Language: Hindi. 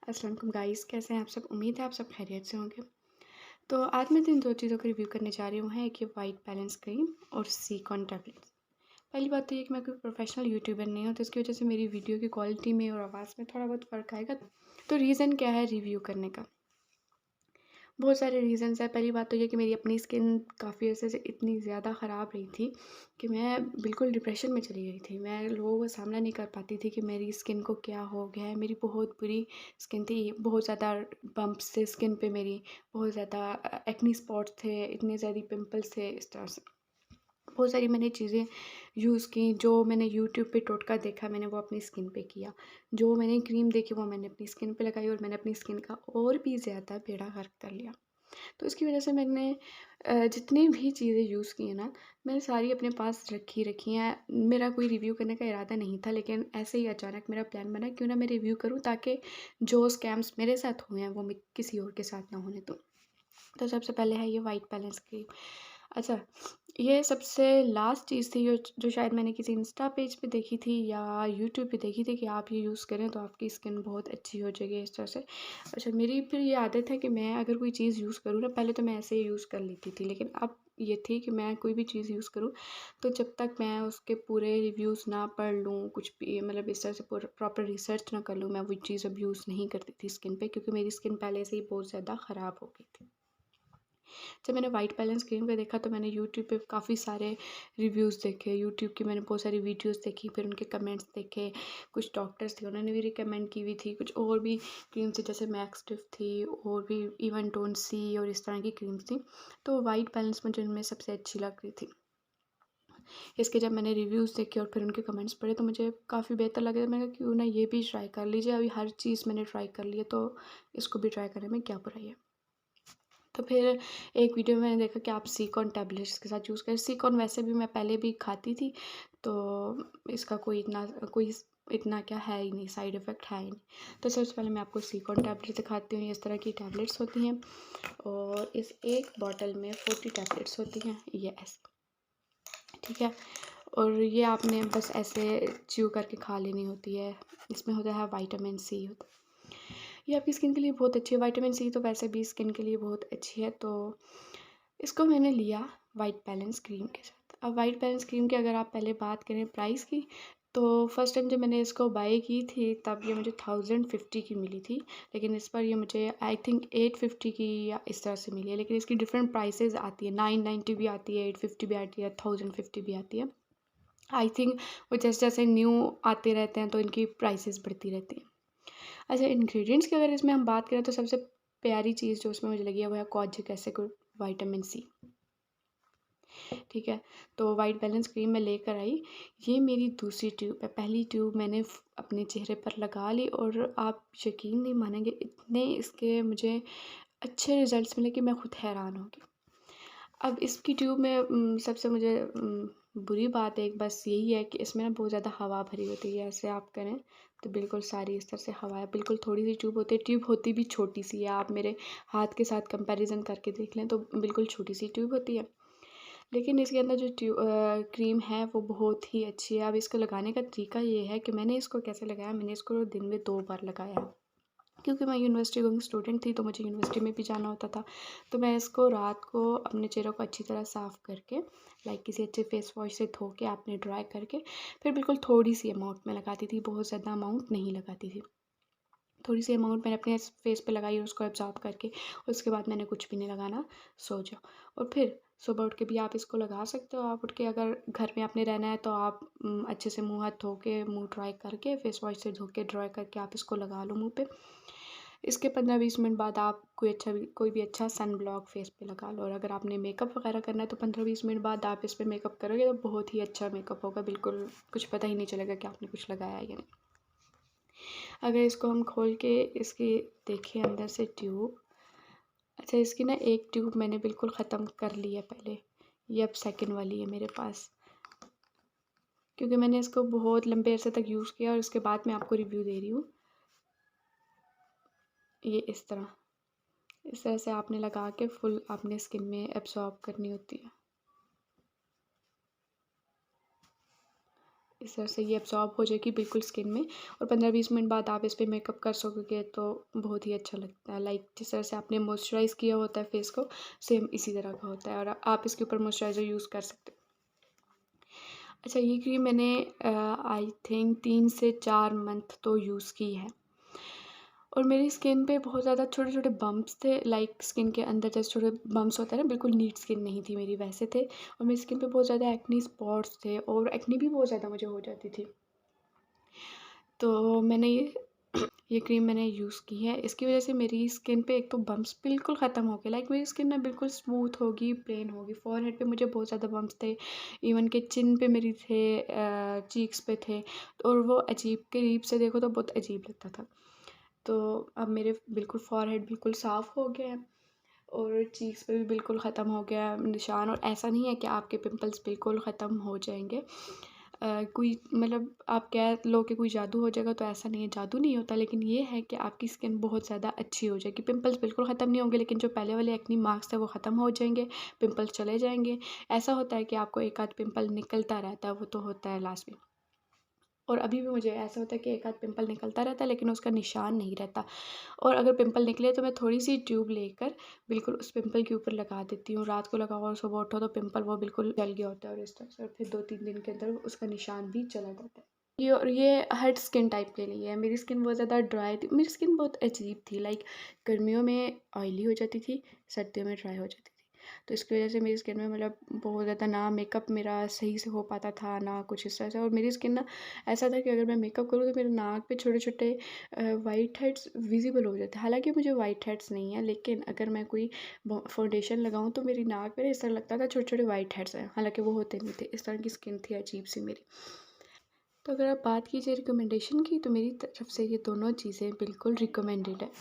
अस्सलाम वालेकुम गाइस, कैसे हैं आप सब? उम्मीद है आप सब खैरियत से होंगे। तो आज मैं जिन 2 चीज़ों का रिव्यू करने जा रही हूँ है, एक ये व्हाइट बैलेंस क्रीम और सिलिकॉन टैबलेट्स। पहली बात तो ये कि मैं कोई प्रोफेशनल यूट्यूबर नहीं हूँ, तो इसकी वजह से मेरी वीडियो की क्वालिटी में और आवाज़ में थोड़ा बहुत फ़र्क आएगा। तो रीज़न क्या है रिव्यू करने का? बहुत सारे रीज़न्स हैं। पहली बात तो ये कि मेरी अपनी स्किन काफ़ी अर्से से इतनी ज़्यादा ख़राब रही थी कि मैं बिल्कुल डिप्रेशन में चली गई थी। मैं लोगों का सामना नहीं कर पाती थी कि मेरी स्किन को क्या हो गया है। मेरी बहुत बुरी स्किन थी, बहुत ज़्यादा बम्प्स थे स्किन पे मेरी, बहुत ज़्यादा एक्ने स्पॉट्स थे, इतने ज़्यादा पिंपल्स थे, इस तरह से। बहुत सारी मैंने चीज़ें यूज़ की, जो मैंने यूट्यूब पे टोटका देखा मैंने वो अपनी स्किन पे किया। जो मैंने क्रीम देखी वो मैंने अपनी स्किन पे लगाई और मैंने अपनी स्किन का और भी ज़्यादा बेड़ा गर्क कर लिया। तो इसकी वजह से मैंने जितनी भी चीज़ें यूज़ की हैं ना, मैंने सारी अपने पास रखी हैं। मेरा कोई रिव्यू करने का इरादा नहीं था, लेकिन ऐसे ही अचानक मेरा प्लान बना क्यों ना मैं रिव्यू करूँ, ताकि जो स्कैम्स मेरे साथ हुए हैं वो मैं किसी और के साथ ना होने दूँ। तो सबसे पहले है ये व्हाइट बैलेंस क्रीम। अच्छा, ये सबसे लास्ट चीज़ थी जो जो शायद मैंने किसी इंस्टा पेज पे देखी थी या यूट्यूब पे देखी थी कि आप ये यूज़ करें तो आपकी स्किन बहुत अच्छी हो जाएगी, इस तरह से। अच्छा, मेरी फिर ये आदत है कि मैं अगर कोई चीज़ यूज़ करूँ ना, पहले तो मैं ऐसे ही यूज़ कर लेती थी, लेकिन अब ये थी कि मैं कोई भी चीज़ यूज़ करूँ तो जब तक मैं उसके पूरे रिव्यूज़ ना पढ़ लूँ, कुछ भी मतलब इस तरह से प्रॉपर रिसर्च ना कर लूँ, मैं वो चीज़ अब यूज़ नहीं करती थी स्किन पे, क्योंकि मेरी स्किन पहले से ही बहुत ज़्यादा ख़राब हो गई थी। जब मैंने व्हाइट बैलेंस क्रीम का देखा तो मैंने यूट्यूब पे काफ़ी सारे रिव्यूज़ देखे, यूट्यूब की मैंने बहुत सारी वीडियोज़ देखी, फिर उनके कमेंट्स देखे। कुछ डॉक्टर्स थे उन्होंने भी रिकमेंड की हुई थी, कुछ और भी क्रीम थी जैसे मैक्सटिव थी, और भी इवन टोन सी और इस तरह की क्रीम्स थी। तो व्हाइट बैलेंस मुझे उनमें सबसे अच्छी लग रही थी। इसके जब मैंने रिव्यूज़ देखे और फिर उनके कमेंट्स पढ़े तो मुझे काफ़ी बेहतर लगे, तो मैंने कहा क्यों ना ये भी ट्राई कर लीजिए। अभी हर चीज़ मैंने ट्राई कर ली है तो इसको भी ट्राई करने में क्या बुराई है। तो फिर एक वीडियो में मैंने देखा कि आप सिलिकॉन टैबलेट्स के साथ यूज़ करें। सिलिकॉन वैसे भी मैं पहले भी खाती थी, तो इसका कोई इतना क्या है ही नहीं, साइड इफ़ेक्ट है ही नहीं। तो सबसे पहले मैं आपको सिलिकॉन टैबलेट दिखाती हूँ। इस तरह की टैबलेट्स होती हैं और इस एक बॉटल में 40 टैबलेट्स होती हैं, ये ऐसे, ठीक है? और ये आपने बस ऐसे च्यू करके खा लेनी होती है। इसमें होता है विटामिन सी होता है। ये आपकी स्किन के लिए बहुत अच्छी है। विटामिन सी तो वैसे भी स्किन के लिए बहुत अच्छी है, तो इसको मैंने लिया व्हाइट बैलेंस क्रीम के साथ। अब व्हाइट बैलेंस क्रीम की अगर आप पहले बात करें प्राइस की, तो फर्स्ट टाइम जब मैंने इसको बाय की थी तब ये मुझे 1050 की मिली थी, लेकिन इस पर ये मुझे आई थिंक 850 की या इस तरह से मिली है। लेकिन इसकी डिफरेंट प्राइसेस आती है, 990 भी आती है, 850 भी आती है, 1050 भी आती है। आई थिंक वो जैसे-जैसे न्यू आते रहते हैं तो इनकी प्राइसेस बढ़ती रहती हैं। अच्छा, इंग्रीडिएंट्स की अगर इसमें हम बात करें तो सबसे प्यारी चीज़ जो उसमें मुझे लगी है वो है कॉन्जिक एसिड और विटामिन सी, ठीक है? तो व्हाइट बैलेंस क्रीम मैं लेकर आई। ये मेरी दूसरी ट्यूब है। पहली ट्यूब मैंने अपने चेहरे पर लगा ली और आप यकीन नहीं मानेंगे, इतने इसके मुझे अच्छे रिज़ल्ट्स मिले कि मैं खुद हैरान हो गई। अब इसकी ट्यूब में सबसे मुझे बुरी बात एक बस यही है कि इसमें ना बहुत ज़्यादा हवा भरी होती है। ऐसे आप करें तो बिल्कुल सारी इस तरह से हवा है, बिल्कुल थोड़ी-सी ट्यूब होती है। ट्यूब होती भी छोटी-सी है, आप मेरे हाथ के साथ कंपैरिज़न करके देख लें तो बिल्कुल छोटी-सी ट्यूब होती है। लेकिन इसके अंदर जो क्रीम है वो बहुत ही अच्छी है। अब इसको लगाने का तरीका ये है कि मैंने इसको कैसे लगाया, मैंने इसको दिन में 2 बार लगाया। क्योंकि मैं यूनिवर्सिटी गोइंग स्टूडेंट थी तो मुझे यूनिवर्सिटी में भी जाना होता था। तो मैं इसको रात को अपने चेहरे को अच्छी तरह साफ़ करके लाइक किसी अच्छे फेस वॉश से धो के आपने ड्राई करके फिर बिल्कुल थोड़ी-सी अमाउंट में लगाती थी, बहुत ज़्यादा अमाउंट नहीं लगाती थी। थोड़ी-सी अमाउंट मैंने अपने फेस पे लगाई और उसको एब्ज़ॉर्ब करके उसके बाद मैंने कुछ भी नहीं लगाना, सो जाओ। और फिर सुबह उठ के भी आप इसको लगा सकते हो। आप उठ के अगर घर में आपने रहना है तो आप अच्छे से मुँह हाथ धो के, मुँह ड्राई करके, फेस वॉश से धो के ड्राई करके आप इसको लगा लो मुँह पे। इसके 15-20 मिनट बाद आप कोई भी अच्छा सन ब्लॉक फेस पे लगा लो। और अगर आपने मेकअप वगैरह करना है तो 15-20 मिनट बाद आप इस पे मेकअप करोगे तो बहुत ही अच्छा मेकअप होगा, बिल्कुल कुछ पता ही नहीं चलेगा कि आपने कुछ लगाया है या नहीं। अगर इसको हम खोल के इसकी देखें अंदर से ट्यूब, अच्छा इसकी ना एक ट्यूब मैंने बिल्कुल ख़त्म कर ली है पहले, ये अब सेकंड वाली है मेरे पास, क्योंकि मैंने इसको बहुत लंबे अरसे तक यूज़ किया और उसके बाद मैं आपको रिव्यू दे रही हूँ। ये इस तरह से आपने लगा के फुल आपने स्किन में एब्ज़ॉर्ब करनी होती है। इस तरह से ये एब्ज़ॉर्ब हो जाएगी बिल्कुल स्किन में और 15-20 मिनट बाद आप इस पे मेकअप कर सकोगे तो बहुत ही अच्छा लगता है। लाइक जिस तरह से आपने मॉइस्चराइज़ किया होता है फेस को, सेम इसी तरह का होता है और आप इसके ऊपर मॉइस्चराइज़र यूज़ कर सकते हो। अच्छा, ये क्रीम मैंने आई थिंक 3 से 4 मंथ तो यूज़ की है और मेरी स्किन पे बहुत ज़्यादा छोटे-छोटे बम्प्स थे, लाइक स्किन के अंदर जैसे छोटे बम्प्स होते हैं ना, बिल्कुल नीट स्किन नहीं थी मेरी, वैसे थे और मेरी स्किन पे बहुत ज़्यादा एक्ने स्पॉट्स थे और एक्ने भी बहुत ज़्यादा मुझे हो जाती थी। तो मैंने ये क्रीम मैंने यूज़ की है, इसकी वज़ह से मेरी स्किन पे एक तो बम्प्स बिल्कुल ख़त्म हो गए, लाइक मेरी स्किन ना बिल्कुल स्मूथ होगी, प्लेन होगी। फ़ॉरहेड पे मुझे बहुत ज़्यादा बम्प्स थे, इवन कि चिन पे मेरी थे, चीक्स पे थे और वो अजीब करीब से देखो तो बहुत अजीब लगता था। तो अब मेरे बिल्कुल फ़ॉरहेड बिल्कुल साफ़ हो गया है और चीक्स पे भी बिल्कुल ख़त्म हो गया है निशान और ऐसा नहीं है कि आपके पिंपल्स बिल्कुल ख़त्म हो जाएँगे। कोई मतलब आप कह लो कि कोई जादू हो जाएगा तो ऐसा नहीं है, जादू नहीं होता, लेकिन ये है कि आपकी स्किन बहुत ज़्यादा अच्छी हो जाएगी। पिंपल्स बिल्कुल ख़त्म नहीं होंगे लेकिन जो पहले वाले एक्ने मार्क्स थे वो ख़त्म हो जाएँगे, पिंपल्स चले जाएँगे। ऐसा होता है कि आपको एक आध पिंपल निकलता रहता है, वो तो होता है लास्ट में। और अभी भी मुझे ऐसा होता है कि एक आध पिंपल निकलता रहता है लेकिन उसका निशान नहीं रहता और अगर पिंपल निकले तो मैं थोड़ी-सी ट्यूब लेकर बिल्कुल उस पिंपल के ऊपर लगा देती हूँ। रात को लगाओ और सुबह उठो तो पिंपल वो बिल्कुल जल गया होता है और इस तरह से और फिर 2-3 दिन के अंदर उसका निशान भी चला जाता है। ये हर स्किन टाइप के लिए है। मेरी स्किन बहुत ज़्यादा ड्राई थी, मेरी स्किन बहुत अजीब थी, लाइक गर्मियों में ऑयली हो जाती थी, सर्दियों में ड्राई हो जाती थी। तो इसकी वज़ह से मेरी स्किन में मतलब बहुत ज़्यादा ना मेकअप मेरा सही से हो पाता था, ना कुछ इस तरह से और मेरी स्किन ना ऐसा था कि अगर मैं मेकअप करूँ तो मेरे नाक पे छोटे-छोटे व्हाइट हेड्स विज़िबल हो जाते हैं। हालाँकि मुझे व्हाइट हेड्स नहीं है, लेकिन अगर मैं कोई फाउंडेशन लगाऊँ तो मेरी नाक पे ना इस तरह लगता था छोटे-छोटे व्हाइट हेड्स हैं, हालाँकि वो होते नहीं थे। इस तरह की स्किन थी अजीब-सी मेरी। तो अगर आप बात कीजिए रिकमेंडेशन की तो मेरी तरफ से ये दोनों चीज़ें बिल्कुल रिकमेंडेड है।